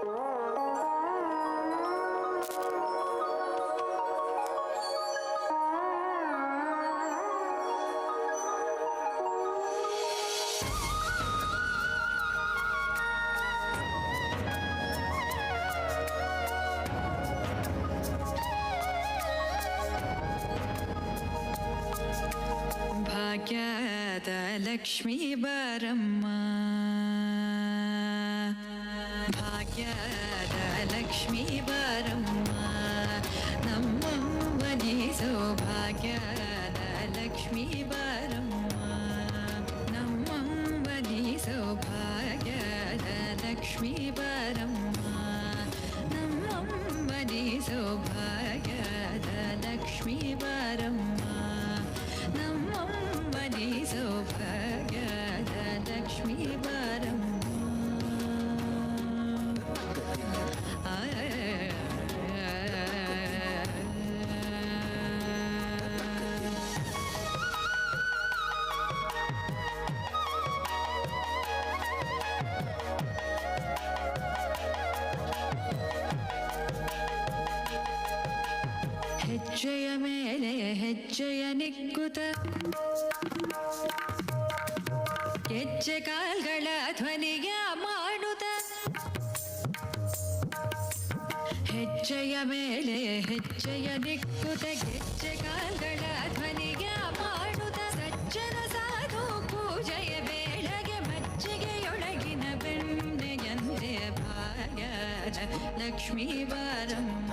ಭಾಗ್ಯದ ಲಕ್ಷ್ಮೀ ಬಾರಮ್ಮ, ಭಾಗ್ಯದ ಲಕ್ಷ್ಮೀ ಬಾರಮ್ಮ, ನಮ್ಮಮ್ಮನಿ ಸೌಭಾಗ್ಯದ ಲಕ್ಷ್ಮೀ ಬಾರಮ್ಮ, ನಮ್ಮಮ್ಮನಿ ಸೌಭಾಗ್ಯದ ಲಕ್ಷ್ಮೀ ಬಾರಮ್ಮ, ನಮ್ಮಮ್ಮನಿ ಸೌಭಾಗ್ಯದ ಲಕ್ಷ್ಮೀ ಬಾರಮ್ಮ, ನಮ್ಮಮ್ಮನಿ ಸೌಭಾಗ್ಯದ ಲಕ್ಷ್ಮೀ ಬಾರಮ್ಮ. ಹೆಜ್ಜೆಯ ಮೇಲೆ ಹೆಜ್ಜೆಯ ನಿಕ್ಕುತ ಹೆಜ್ಜೆ ಕಾಲ್ಗಳ ಧ್ವನಿಯ ಮಾಡುತ್ತ, ಹೆಜ್ಜೆಯ ಮೇಲೆ ಹೆಜ್ಜೆಯ ನಿಕ್ಕುತ ಹೆಜ್ಜೆ ಕಾಲ್ಗಳ ಧ್ವನಿಯ ಮಾಡುತ್ತ, ಸಜ್ಜನ ಸಾಧು ಪೂಜೆಯ ಬೇಳೆಗೆ ಮಜ್ಜಿಗೆಯೊಳಗಿನ ಬೆಣ್ಣೆಯಂತೆ ಭಾಗ್ಯದ ಲಕ್ಷ್ಮೀ ಬಾರಮ್ಮ,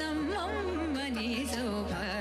ನಮ್ಮಮ್ಮನಿ ಸೌಭಾಗ್ಯ